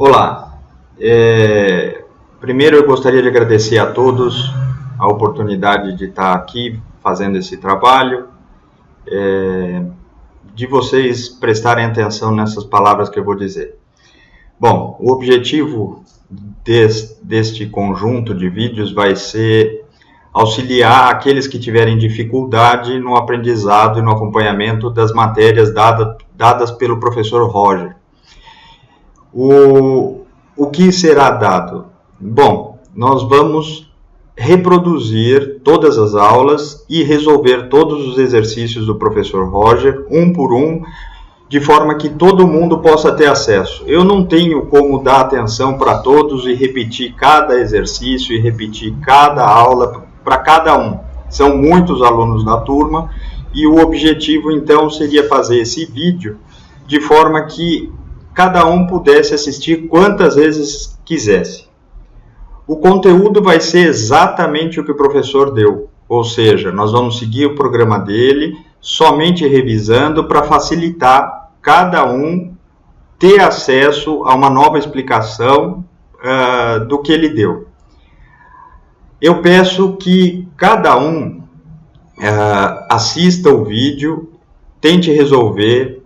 Olá, primeiro eu gostaria de agradecer a todos a oportunidade de estar aqui fazendo esse trabalho, de vocês prestarem atenção nessas palavras que eu vou dizer. Bom, o objetivo deste conjunto de vídeos vai ser auxiliar aqueles que tiverem dificuldade no aprendizado e no acompanhamento das matérias dadas pelo professor Roger. O que será dado? Bom, nós vamos reproduzir todas as aulas e resolver todos os exercícios do professor Roger, um por um, de forma que todo mundo possa ter acesso. Eu não tenho como dar atenção para todos e repetir cada exercício e repetir cada aula para cada um. São muitos alunos da turma e o objetivo então seria fazer esse vídeo de forma que cada um pudesse assistir quantas vezes quisesse. O conteúdo vai ser exatamente o que o professor deu, ou seja, nós vamos seguir o programa dele, somente revisando para facilitar cada um ter acesso a uma nova explicação do que ele deu. Eu peço que cada um assista o vídeo, tente resolver,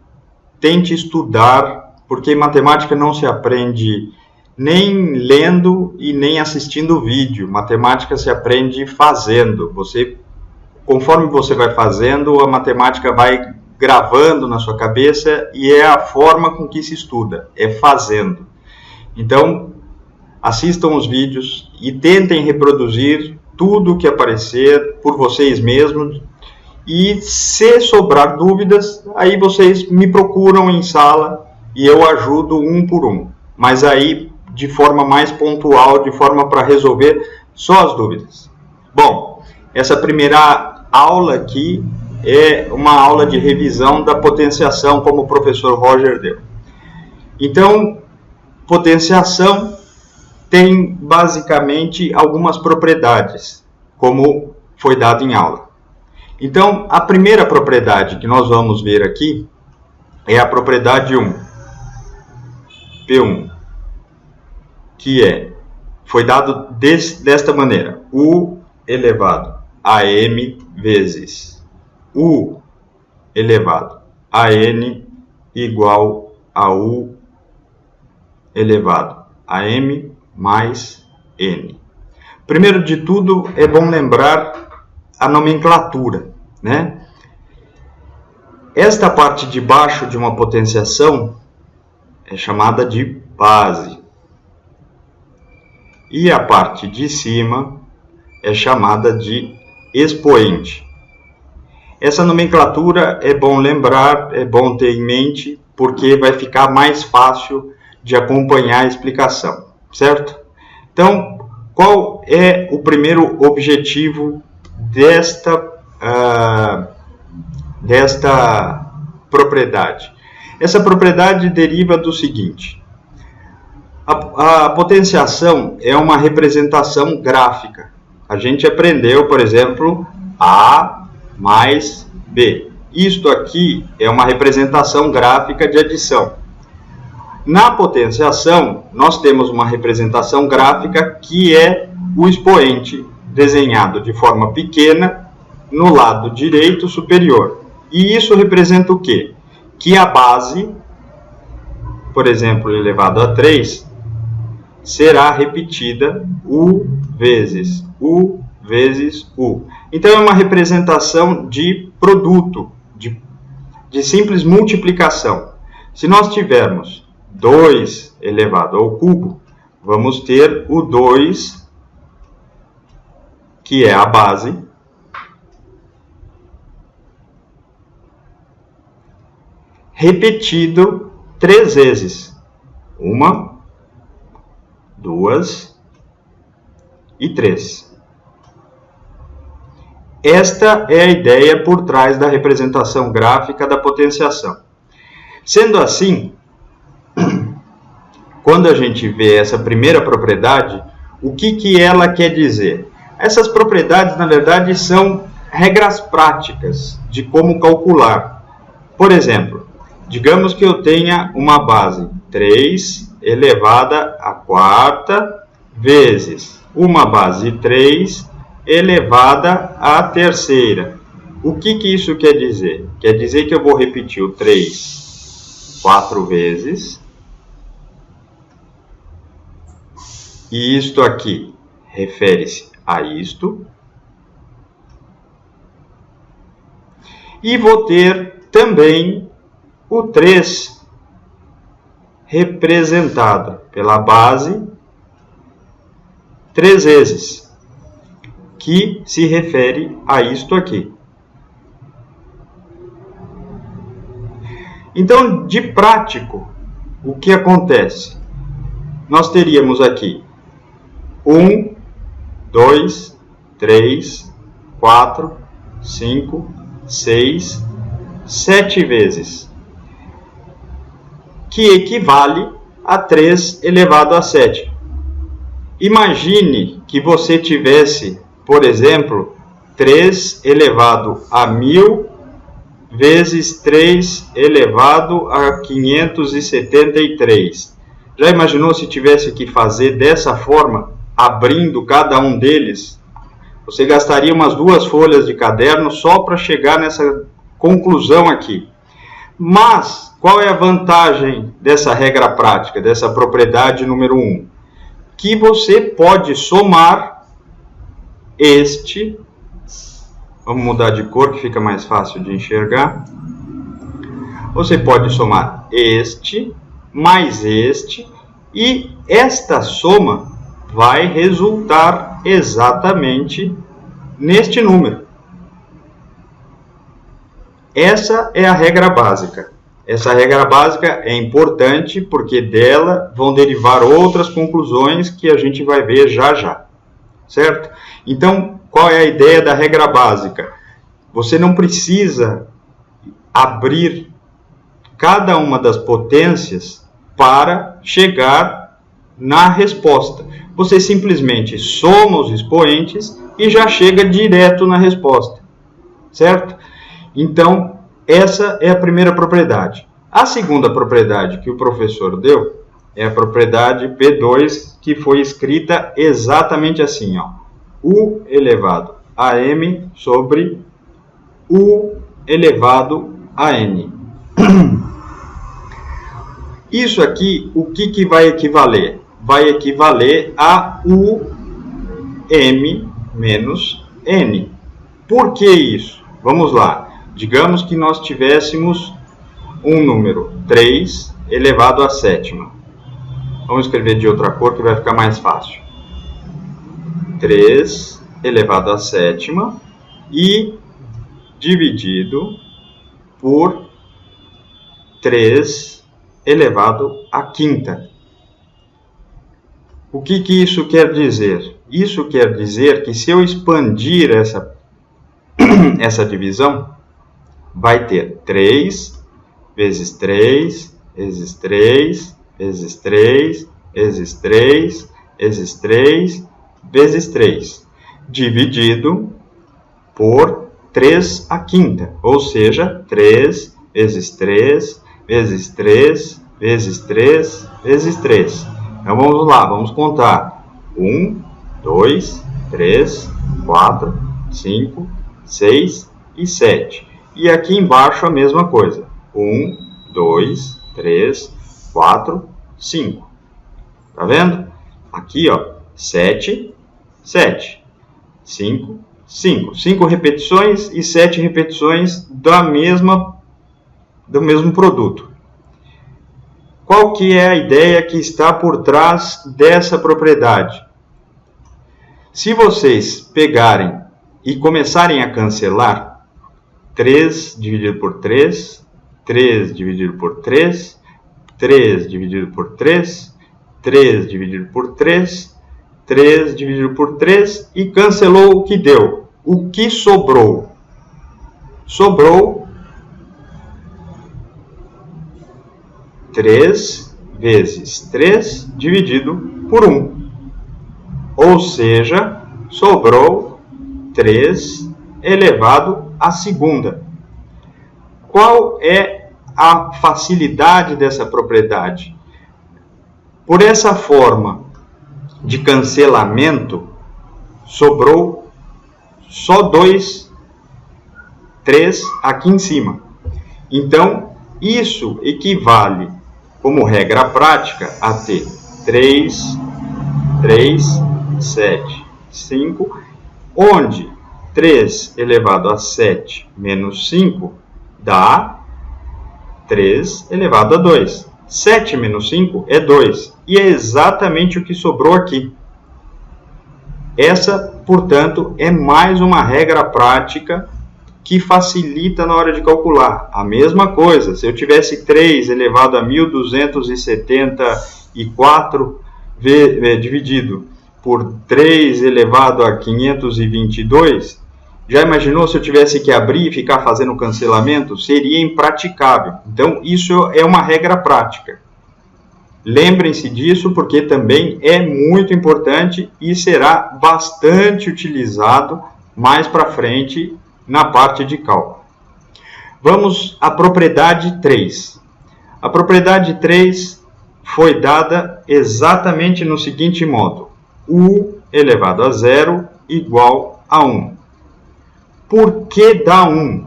tente estudar, porque matemática não se aprende nem lendo e nem assistindo vídeo. Matemática se aprende fazendo. Conforme você vai fazendo, a matemática vai gravando na sua cabeça e é a forma com que se estuda, é fazendo. Então, assistam os vídeos e tentem reproduzir tudo o que aparecer por vocês mesmos. E se sobrar dúvidas, aí vocês me procuram em sala e eu ajudo um por um, mas aí de forma mais pontual, de forma para resolver só as dúvidas. Bom, essa primeira aula aqui é uma aula de revisão da potenciação, como o professor Roger deu. Então, potenciação tem basicamente algumas propriedades, como foi dado em aula. Então, a primeira propriedade que nós vamos ver aqui é a propriedade 1. P1, que foi dado desta maneira: U elevado a M vezes U elevado a N igual a U elevado a M mais N. Primeiro de tudo, é bom lembrar a nomenclatura, né? Esta parte de baixo de uma potenciação é chamada de base. E a parte de cima é chamada de expoente. Essa nomenclatura é bom lembrar, é bom ter em mente, porque vai ficar mais fácil de acompanhar a explicação, certo? Então, qual é o primeiro objetivo desta propriedade? Essa propriedade deriva do seguinte: a potenciação é uma representação gráfica. A gente aprendeu, por exemplo, A mais B. Isto aqui é uma representação gráfica de adição. Na potenciação, nós temos uma representação gráfica que é o expoente, desenhado de forma pequena no lado direito superior. E isso representa o quê? Que a base, por exemplo, elevado a 3, será repetida U vezes U vezes U. Então, é uma representação de produto, de simples multiplicação. Se nós tivermos 2 elevado ao cubo, vamos ter o 2, que é a base, repetido 3 vezes. 1, 2 e 3. Esta é a ideia por trás da representação gráfica da potenciação. Sendo assim, quando a gente vê essa primeira propriedade, o que ela quer dizer? Essas propriedades, na verdade, são regras práticas de como calcular. Por exemplo, digamos que eu tenha uma base 3 elevada à quarta vezes uma base 3 elevada à terceira. O que isso quer dizer? Quer dizer que eu vou repetir o 3 4 vezes. E isto aqui refere-se a isto. E vou ter também o 3 representado pela base 3 vezes, que se refere a isto aqui. Então, de prático, o que acontece? Nós teríamos aqui 1, 2, 3, 4, 5, 6, 7 vezes, que equivale a 3 elevado a 7. Imagine que você tivesse, por exemplo, 3 elevado a 1000 vezes 3 elevado a 573. Já imaginou se tivesse que fazer dessa forma, abrindo cada um deles? Você gastaria umas 2 folhas de caderno só para chegar nessa conclusão aqui. Mas, qual é a vantagem dessa regra prática, dessa propriedade número 1? Que você pode somar este... Vamos mudar de cor que fica mais fácil de enxergar. Você pode somar este mais este e esta soma vai resultar exatamente neste número. Essa é a regra básica. Essa regra básica é importante porque dela vão derivar outras conclusões que a gente vai ver já já. Certo? Então, qual é a ideia da regra básica? Você não precisa abrir cada uma das potências para chegar na resposta. Você simplesmente soma os expoentes e já chega direto na resposta. Certo? Então, essa é a primeira propriedade. A segunda propriedade que o professor deu é a propriedade P2, que foi escrita exatamente assim, ó. U elevado a m sobre U elevado a n. Isso aqui, o que vai equivaler? Vai equivaler a U m menos n. Por que isso? Vamos lá. Digamos que nós tivéssemos um número 3 elevado à sétima. Vamos escrever de outra cor que vai ficar mais fácil. 3 elevado à sétima e dividido por 3 elevado à quinta. O que isso quer dizer? Isso quer dizer que se eu expandir essa divisão, vai ter 3 vezes 3, vezes 3, vezes 3, vezes 3, vezes 3, vezes 3, dividido por 3 à quinta, ou seja, 3 vezes 3, vezes 3, vezes 3, vezes 3. Então vamos lá, vamos contar. 1, 2, 3, 4, 5, 6 e 7. E aqui embaixo a mesma coisa. 1, 2, 3, 4, 5. Tá vendo? Aqui, ó, 7, 7, 5, 5. 5 repetições e 7 repetições do mesmo produto. Qual que é a ideia que está por trás dessa propriedade? Se vocês pegarem e começarem a cancelar 3 dividido por 3, 3 dividido por 3, 3 dividido por 3, 3 dividido por 3, 3 dividido por 3 e cancelou o que deu. O que sobrou? Sobrou 3 vezes 3 dividido por 1. Ou seja, sobrou 3 elevado à segunda. Qual é a facilidade dessa propriedade? Por essa forma de cancelamento, sobrou só 2, 3 aqui em cima. Então, isso equivale, como regra prática, a ter 3, 7, 5, onde 3 elevado a 7 menos 5 dá 3 elevado a 2. 7 menos 5 é 2. E é exatamente o que sobrou aqui. Essa, portanto, é mais uma regra prática que facilita na hora de calcular. A mesma coisa, se eu tivesse 3 elevado a 1274 dividido por 3 elevado a 522, já imaginou se eu tivesse que abrir e ficar fazendo cancelamento? Seria impraticável. Então, isso é uma regra prática. Lembrem-se disso, porque também é muito importante e será bastante utilizado mais para frente na parte de cálculo. Vamos à propriedade 3. A propriedade 3 foi dada exatamente no seguinte modo: U elevado a 0 igual a 1. Por que dá 1?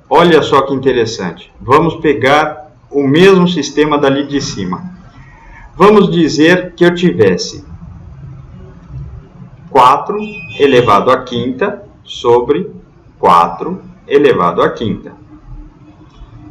Olha só que interessante. Vamos pegar o mesmo sistema dali de cima. Vamos dizer que eu tivesse 4 elevado à quinta sobre 4 elevado à quinta.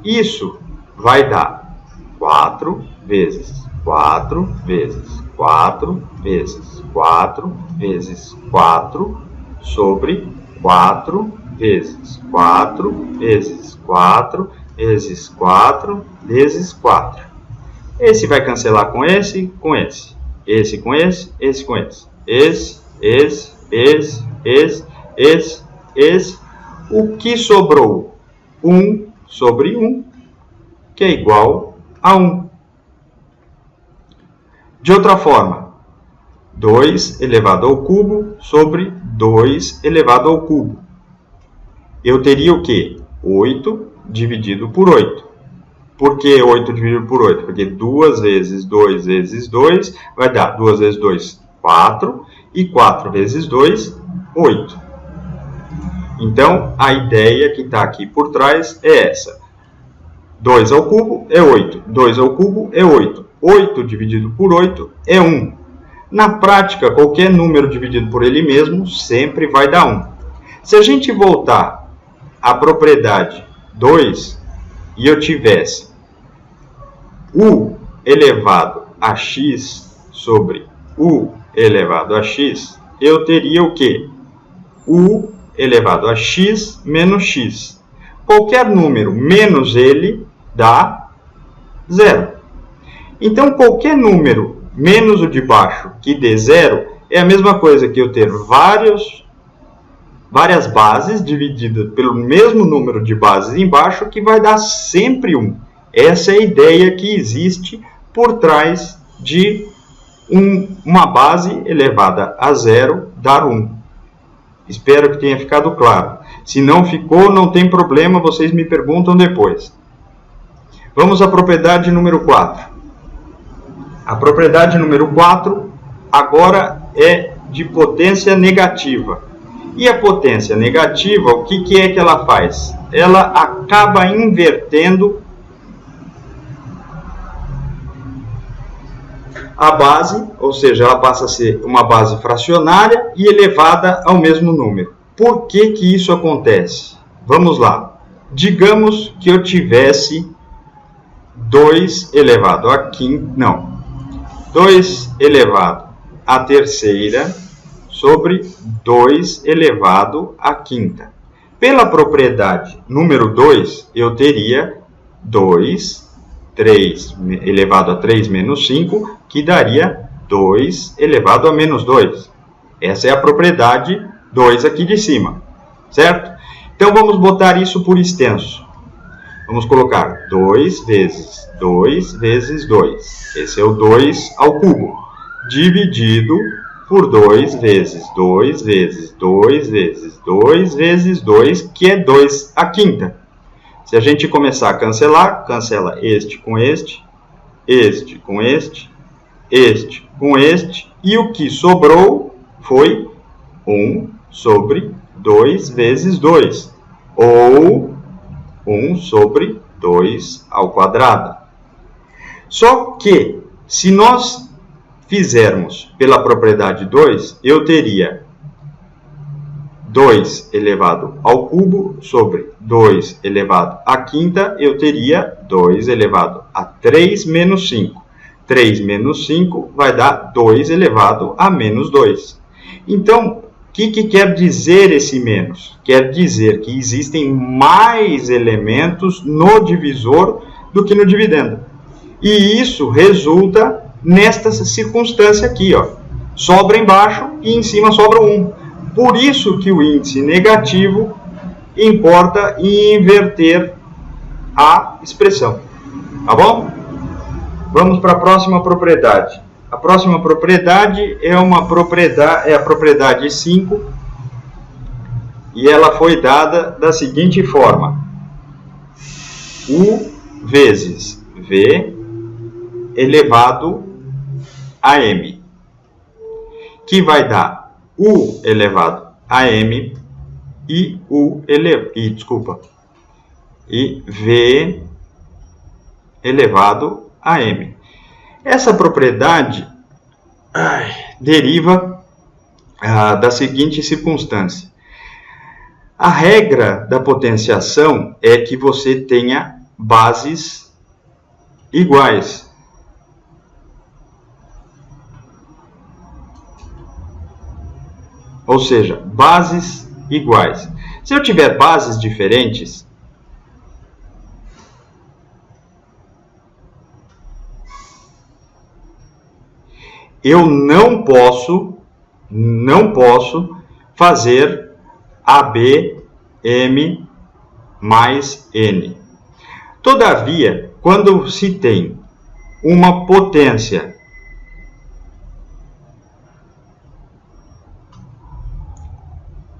Isso vai dar 4 vezes 4 vezes 4 vezes 4 vezes 4 sobre 4 vezes 4 vezes 4 vezes 4 vezes 4. Esse vai cancelar com esse, com esse. Esse com esse, esse com esse. Esse. O que sobrou? 1 sobre 1, que é igual a 1. De outra forma, 2 elevado ao cubo sobre 2 elevado ao cubo. Eu teria o quê? 8 dividido por 8. Por que 8 dividido por 8? Porque 2 vezes 2 vezes 2 vai dar 2 vezes 2, 4. E 4 vezes 2, 8. Então, a ideia que está aqui por trás é essa. 2 ao cubo é 8. 2 ao cubo é 8. 8 dividido por 8 é 1. Na prática, qualquer número dividido por ele mesmo sempre vai dar 1. Se a gente voltar à propriedade 2 e eu tivesse U elevado a x sobre U elevado a x, eu teria o quê? U elevado a x menos x. Qualquer número menos ele dá 0. Então, qualquer número menos o de baixo que dê 0 é a mesma coisa que eu ter várias bases divididas pelo mesmo número de bases embaixo, que vai dar sempre 1. Essa é a ideia que existe por trás de uma base elevada a 0 dar 1. Espero que tenha ficado claro. Se não ficou, não tem problema, vocês me perguntam depois. Vamos à propriedade número 4. A propriedade número 4 agora é de potência negativa. E a potência negativa, o que é que ela faz? Ela acaba invertendo a base, ou seja, ela passa a ser uma base fracionária e elevada ao mesmo número. Por que que isso acontece? Vamos lá. Digamos que eu tivesse 2 elevado a quinta, não, 2 elevado à terceira sobre 2 elevado à quinta. Pela propriedade número 2, eu teria 3 elevado a 3 menos 5, que daria 2 elevado a menos 2. Essa é a propriedade 2 aqui de cima, certo? Então, vamos botar isso por extenso. Vamos colocar 2 vezes 2 vezes 2. Esse é o 2 ao cubo, dividido por 2 vezes 2 vezes 2 vezes 2 vezes 2, que é 2 à quinta. Se a gente começar a cancelar, cancela este com este com este, este com este, e o que sobrou foi 1 sobre 2 vezes 2, ou 1 sobre 2 ao quadrado. Só que, se nós fizermos pela propriedade 2, eu teria 2 elevado ao cubo sobre 2 elevado à quinta, eu teria 2 elevado a 3 menos 5. 3 menos 5 vai dar 2 elevado a menos 2. Então, o que quer dizer esse menos? Quer dizer que existem mais elementos no divisor do que no dividendo. E isso resulta nesta circunstância aqui, ó. Sobra embaixo e em cima sobra 1. Por isso que o índice negativo importa em inverter a expressão. Tá bom? Vamos para a próxima propriedade. A próxima propriedade é a propriedade 5, e ela foi dada da seguinte forma: U vezes V elevado a M, que vai dar U elevado a M e V elevado a M. Essa propriedade deriva da seguinte circunstância. A regra da potenciação é que você tenha bases iguais. Ou seja, bases iguais. Se eu tiver bases diferentes, eu não posso fazer AB, M mais N. Todavia, quando se tem uma potência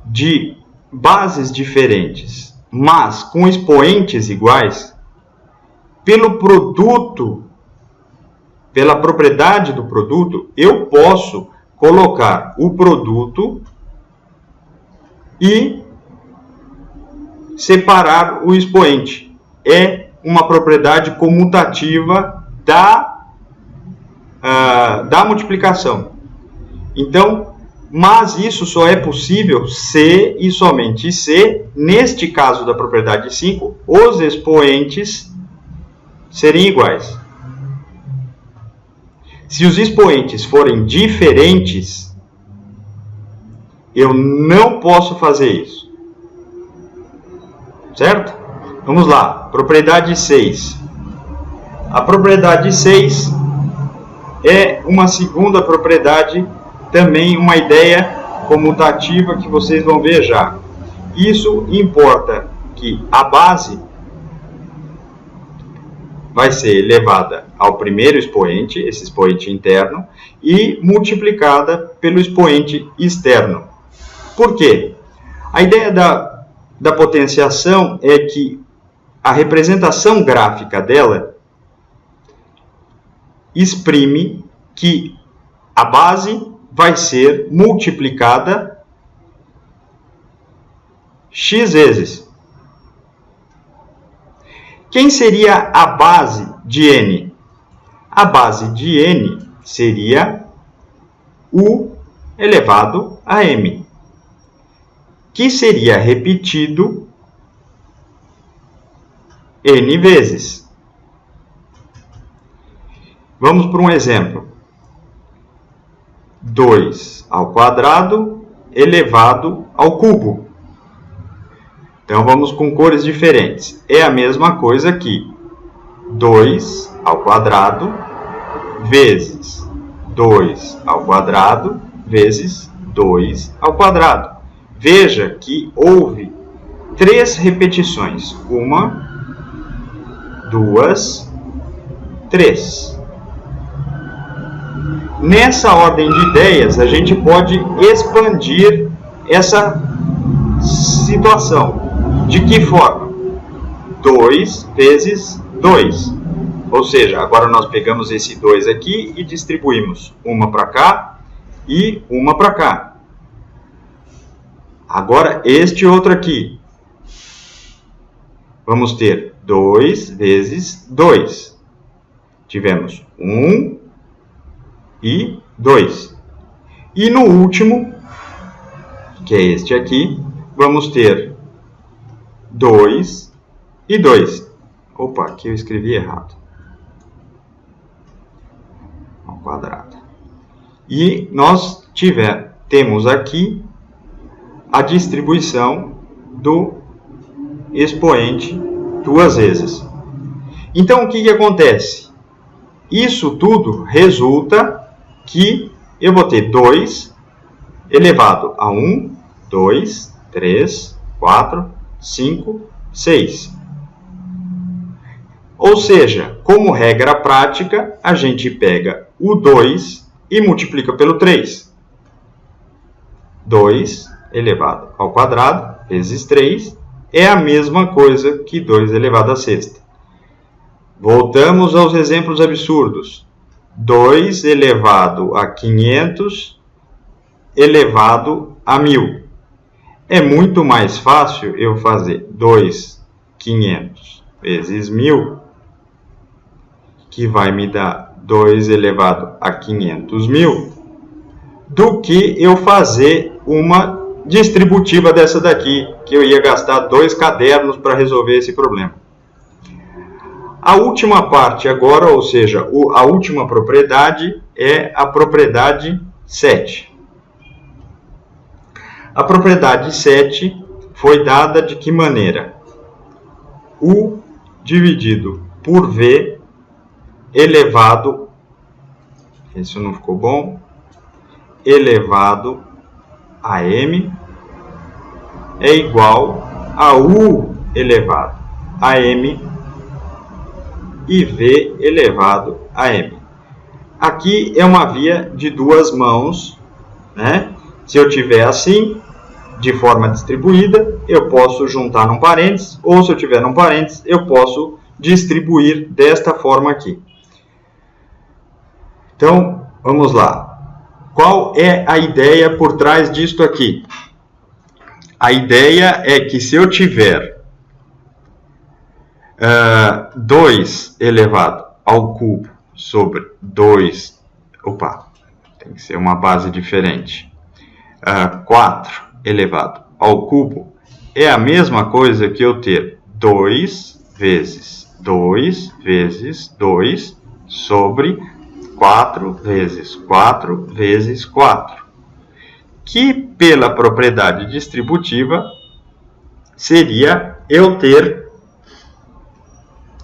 de bases diferentes, mas com expoentes iguais, pelo produto, pela propriedade do produto, eu posso colocar o produto e separar o expoente. É uma propriedade comutativa da multiplicação. Então, mas isso só é possível se e somente se, neste caso da propriedade 5, os expoentes serem iguais. Se os expoentes forem diferentes, eu não posso fazer isso. Certo? Vamos lá. Propriedade 6. A propriedade 6 é uma segunda propriedade, também uma ideia comutativa que vocês vão ver já. Isso importa que a base vai ser elevada ao primeiro expoente, esse expoente interno, e multiplicada pelo expoente externo. Por quê? A ideia da potenciação é que a representação gráfica dela exprime que a base vai ser multiplicada x vezes. Quem seria a base de n? A base de n seria u elevado a m, que seria repetido n vezes. Vamos para um exemplo. 2 ao quadrado elevado ao cubo. Então, vamos com cores diferentes. É a mesma coisa aqui. 2 ao quadrado vezes 2 ao quadrado vezes 2 ao quadrado. Veja que houve 3 repetições. 1, 2, 3. Nessa ordem de ideias, a gente pode expandir essa situação. De que forma? 2 vezes 2. Ou seja, agora nós pegamos esse 2 aqui e distribuímos uma para cá e uma para cá. Agora, este outro aqui. Vamos ter 2 vezes 2. Tivemos 1 e 2. E no último, que é este aqui, vamos ter 2 e 2. Opa, aqui eu escrevi errado. Ao quadrado. E nós temos aqui a distribuição do expoente duas vezes. Então, o que acontece? Isso tudo resulta que eu vou ter 2 elevado a 1, 2, 3, 4, 5, 6. Ou seja, como regra prática, a gente pega o 2 e multiplica pelo 3. 2 elevado ao quadrado vezes 3 é a mesma coisa que 2 elevado à sexta. Voltamos aos exemplos absurdos. 2 elevado a 500 elevado a 1000. É muito mais fácil eu fazer 2.500 vezes 1000, que vai me dar 2 elevado a 500.000, do que eu fazer uma distributiva dessa daqui, que eu ia gastar 2 cadernos para resolver esse problema. A última parte agora, ou seja, a última propriedade é a propriedade 7. A propriedade 7 foi dada de que maneira? U dividido por V elevado, isso não ficou bom, elevado a M é igual a U elevado a M e V elevado a M. Aqui é uma via de duas mãos, né? Se eu tiver assim, de forma distribuída, eu posso juntar num parênteses, ou se eu tiver num parênteses, eu posso distribuir desta forma aqui. Então, vamos lá. Qual é a ideia por trás disto aqui? A ideia é que se eu tiver 2 elevado ao cubo sobre 2... Opa, tem que ser uma base diferente. 4 elevado ao cubo é a mesma coisa que eu ter 2 vezes 2 vezes 2 sobre 4 vezes 4 vezes 4, que pela propriedade distributiva seria eu ter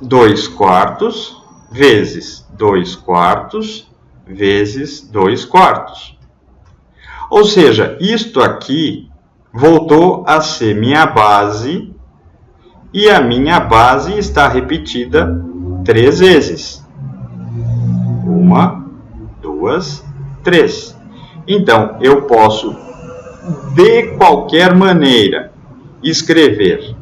2 quartos vezes 2 quartos vezes 2 quartos. Ou seja, isto aqui voltou a ser minha base, e a minha base está repetida 3 vezes. 1, 2, 3. Então, eu posso, de qualquer maneira, escrever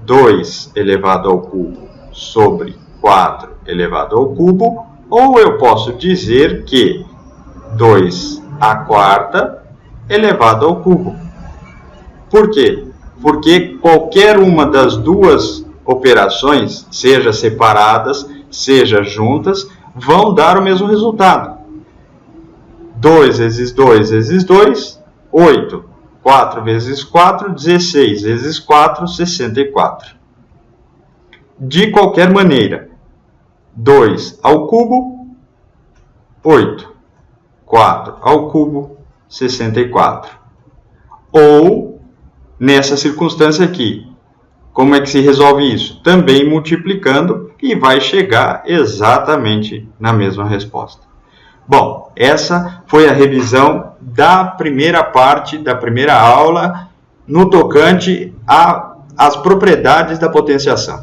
2 elevado ao cubo sobre 4 elevado ao cubo, ou eu posso dizer que 2 à quarta elevado ao cubo. Por quê? Porque qualquer uma das duas operações, seja separadas, seja juntas, vão dar o mesmo resultado. 2 vezes 2 vezes 2, 8. 4 vezes 4, 16 vezes 4, 64. De qualquer maneira, 2 ao cubo, 8. 4 ao cubo, 64. Ou, nessa circunstância aqui, como é que se resolve isso? Também multiplicando, e vai chegar exatamente na mesma resposta. Bom, essa foi a revisão da primeira parte, da primeira aula, no tocante às propriedades da potenciação.